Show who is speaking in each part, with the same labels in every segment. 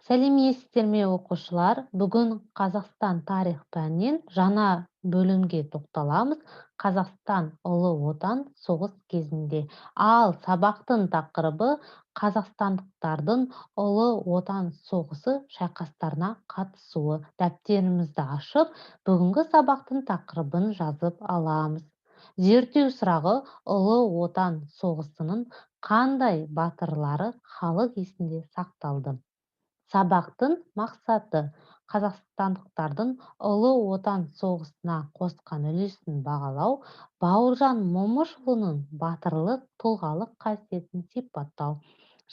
Speaker 1: Сәлеметсіздер ме оқушылар? Бүгін Қазақстан тарих пәнінен жаңа бөлімге тоқталамыз. Қазақстан Ұлы Отан соғыс кезінде. Ал сабақтың тақырыбы қазақстандықтардың Ұлы Отан соғысы шайқастарына қатысуы. Дәптерімізді ашып, бүгінгі сабақтың тақырыбын жазып аламыз. Зерттеу сұрағы Ұлы Отан соғысының қандай батырлары халық есінде сақталды? Сабақтың мақсаты қазақстандықтардың Ұлы Отан соғысына қосқан үлесін бағалау, Бауыржан Момышұлының батырлық тұлғалық қасиетін сипаттау.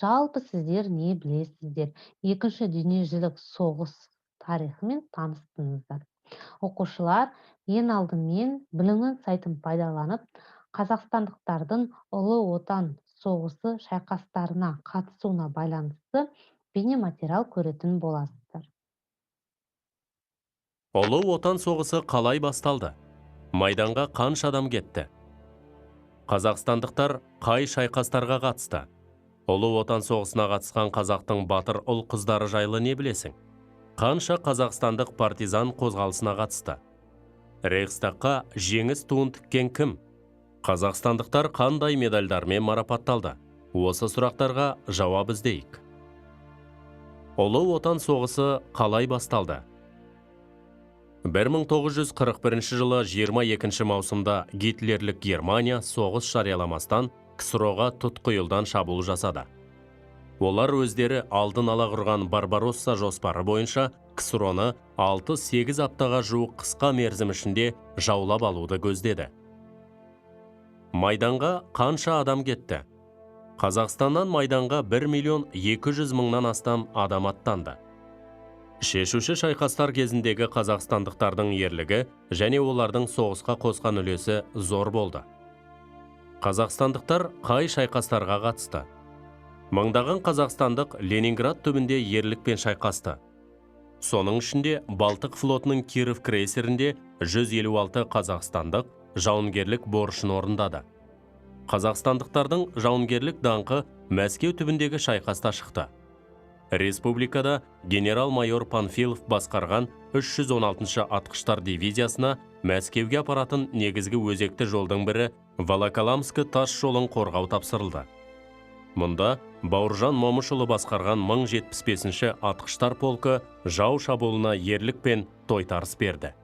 Speaker 1: Жалпы сіздер не білесіздер? Екінші дүниежүзілік соғыс тарихымен таныстыңыздар. Оқушылар ең алдымен білімнің сайтын пайдаланып, қазақстандықтардың Ұлы Отан соғысы шайқастарына қатысуына байланысты бейнематериал көретін боласыздар.
Speaker 2: Ұлы Отан соғысы қалай басталды? Майданға қанша адам кетті? Қазақстандықтар қай шайқастарға қатысты? Ұлы Отан соғысына қатысқан қазақтың батыр ұл қыздары жайлы не білесің? Қанша қазақстандық партизан қозғалысына қатысты? Рейхстагқа жеңіс туын тіккен кім? Қазақстандықтар қандай медальдармен марапатталды? Осы сұрақтарға жауап іздейік. Ұлы Отан соғысы қалай басталды? 1941 жылы 22 маусымда Гитлерлік Германия соғыс жарияламастан КСРО-ға тұтқиылдан шабуыл жасады. Олар өздері алдын ала құрған Барбаросса жоспары бойынша КСРО-ны 6-8 аптаға жуық қысқа мерзім ішінде жаулап алуды көздеді. Майданға қанша адам кетті? Қазақстаннан майданға 1.200.000-нан астам адам аттанды. Шешуші шайқастар кезіндегі қазақстандықтардың ерлігі және олардың соғысқа қосқан үлесі зор болды. Қазақстандықтар қай шайқастарға қатысты? Мыңдаған қазақстандық Ленинград түбінде ерлікпен шайқасты. Соның ішінде Балтық флотының Киров крейсерінде 156 қазақстандық жауынгерлік борышын орындады. Қазақстандықтардың жауынгерлік даңқы Мәскеу түбіндегі шайқаста шықты. Республикада генерал-майор Панфилов басқарған 316-шы атқыштар дивизиясына Мәскеуге апаратын негізгі өзекті жолдың бірі Волоколамскі тас жолын қорғау тапсырылды. Мұнда Бауыржан Момышұлы басқарған 1075-ші атқыштар полкі жау шабуылына ерлік пен тойтарыс берді.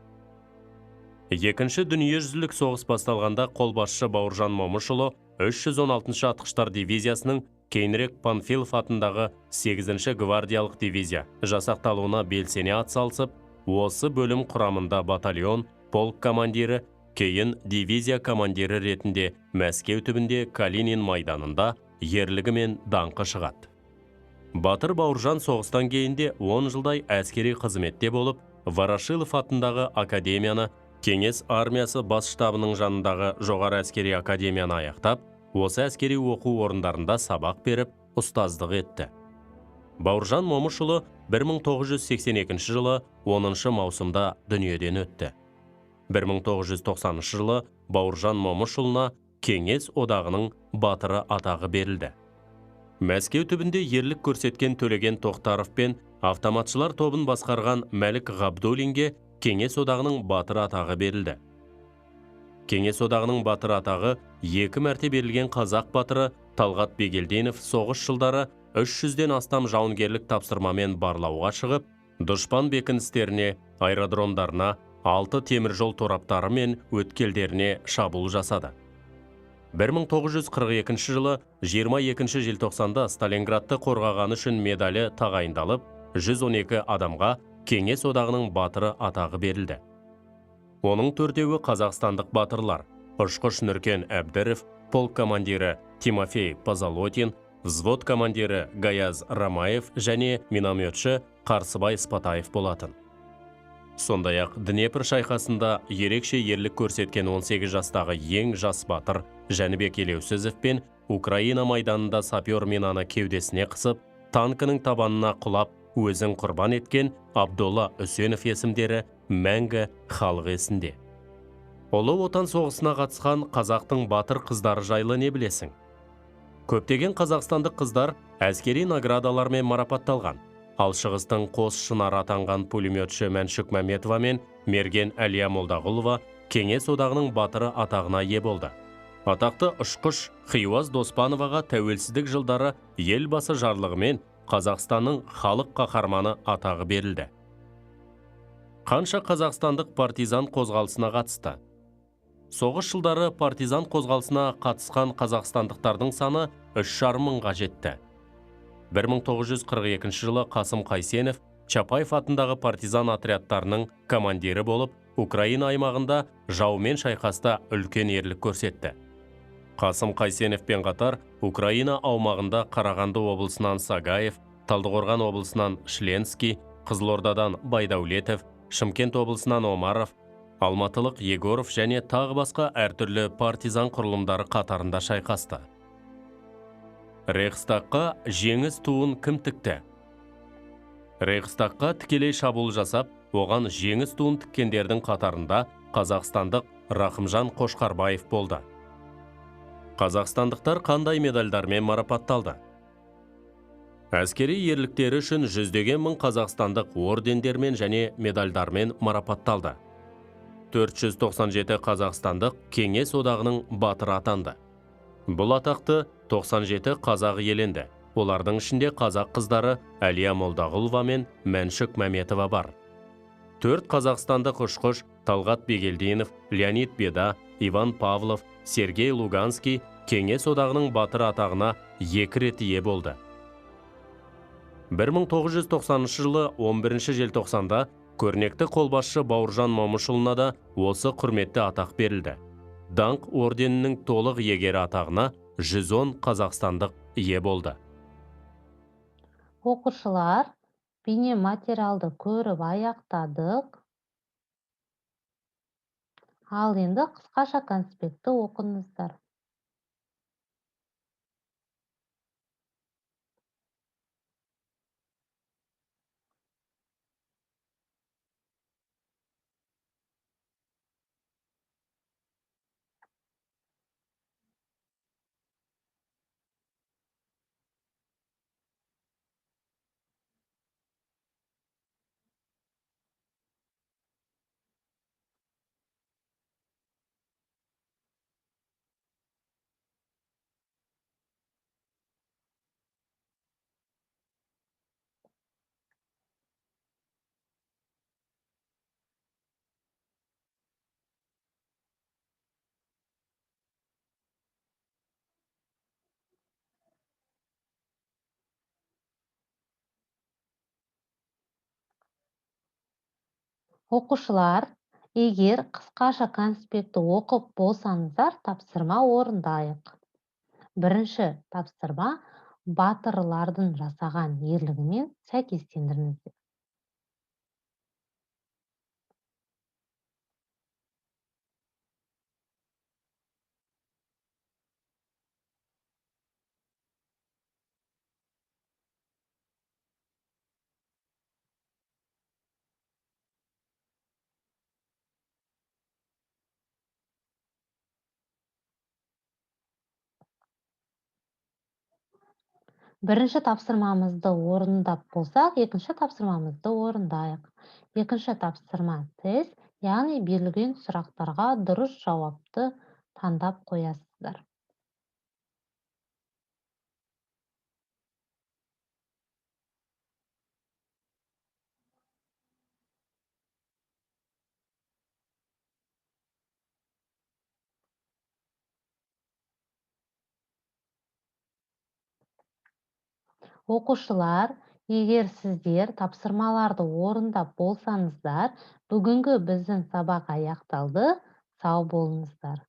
Speaker 2: Екінші дүниежүзілік соғыс басталғанда қолбасшы Бауыржан Момышұлы 316-шы атқыштар дивизиясының кейінірек Панфилов атындағы 8-ші гвардиялық дивизия жасақталуына белсене атсалысып, осы бөлім құрамында батальон, полк командирі, кейін дивизия командирі ретінде Мәскеу түбінде Калинин майданында ерлігі мен даңқы шығады. Батыр Бауыржан соғыстан кейінде 10 жылдай әскери қызметте болып, Ворошилов атындағы академияны, Кеңес армиясы бас штабының жанындағы жоғары әскери академияны аяқтап, осы әскери оқу орындарында сабақ беріп, ұстаздық етті. Бауыржан Момышұлы 1982 жылы 10 маусымда дүниеден өтті. 1990 жылы Бауыржан Момышұлына Кеңес одағының батыры атағы берілді. Мәскеу түбінде ерлік көрсеткен Төлеген Тоқтаров пен автоматшылар тобын басқарған Мәлік Ғабдуллинге Кеңес одағының батыры атағы берілді. Кеңес одағының батыры атағы 2 мәрте берілген қазақ батыры Талғат Бегелденов соғыс жылдары 300-ден астам жауынгерлік тапсырмамен барлауға шығып, дұшпан бекіністеріне, аэродромдарына, 6 теміржол тораптары мен өткелдеріне шабуыл жасады. 1942 жылы 22 желтоқсанда Сталинградты қорғағаны үшін медалі тағайындалып, 112 адамға Кеңес одағының батыры атағы берілді. Оның 4-еуі қазақстандық батырлар: ұшқыш Нұркен Әбдіров, полк командирі Тимофей Позолотин, взвод командирі Гаяз Рамаев және минометші Қарсыбай Спатаев болатын. Сондай-ақ Днепр шайқасында ерекше ерлік көрсеткен 18 жастағы ең жас батыр Жәнібек Елеусізов пен Украина майданында сапер минаны кеудесіне қысып, танкінің табанына құлап, өзін құрбан еткен Абдолла Үсенов есімдері мәңгі халық есінде. Ұлы Отан соғысына қатысқан қазақтың батыр қыздары жайлы не білесің? Көптеген қазақстандық қыздар әскери наградалармен марапатталған. Ал шығыстың қос шынар атанған пулеметші Мәншүк Мәметова мен мерген Әлия Молдағұлова Кеңес одағының батыры атағына ие болды. Атақты ұшқыш Хиуаз Доспановаға тәуелсіздік жылдары елбасы жарлығымен Қазақстанның халық қаһарманы атағы берілді. Қанша қазақстандық партизан қозғалысына қатысты? Соғыс жылдары партизан қозғалысына қатысқан қазақстандықтардың саны 3,5 мыңға жетті. 1942 жылы Қасым Қайсенов Чапаев атындағы партизан отрядтарының командирі болып, Украина аймағында жаумен шайқаста үлкен ерлік көрсетті. Қасым Қайсеновпен қатар Украина аумағында Қарағанды облысынан Сагаев, Талдықорған облысынан Шленский, Қызылордадан Байдәулетов, Шымкент облысынан Омаров, Алматылық Егоров және тағы басқа әртүрлі партизан құрылымдары қатарында шайқасты. Рейхстагқа жеңіс туын кім тікті? Рейхстагқа тікелей шабуыл жасап, оған жеңіс туын тіккендердің қатарында қазақстандық Рахымжан Қошқарбаев болды. Қазақстандықтар қандай медальдармен марапатталды? Әскери ерліктері үшін жүздеген мың қазақстандық ордендермен және медальдармен марапатталды. 497 қазақстандық Кеңес одағының батыры атанды. Бұл атақты 97 қазақ иеленді. Олардың ішінде қазақ қыздары Әлия Молдағұлова мен Мәншүк Мәметова бар. 4 қазақстандық ұшқыш Талғат Бегелдинов, Леонид Беда, Иван Павлов, Сергей Луганский Кеңес одағының батыры атағына 2 рет ие болды. 1990 жылы 11 желтоқсанда көрнекті қолбасшы Бауыржан Момышұлына да осы құрметті атақ берілді. Даңқ орденінің толық иегері атағына 110 қазақстандық ие болды.
Speaker 1: Оқушылар, бейнематериалды көріп аяқтадық. Ал енді қысқаша конспектті оқыңыздар. Оқушылар, егер қысқаша конспектті оқып болсаңыздар, тапсырма орындайық. Бірінші тапсырма батырлардың жасаған ерлігімен сәйкестендіріңіздер. Бірінші тапсырмамызды орындап болсақ, екінші тапсырмамызды орындайық. Екінші тапсырма тест, яғни берілген сұрақтарға дұрыс жауапты таңдап қоясыздар. Оқушылар, егер сіздер тапсырмаларды орындап болсаңыздар, бүгінгі біздің сабақ аяқталды. Сау болыңыздар.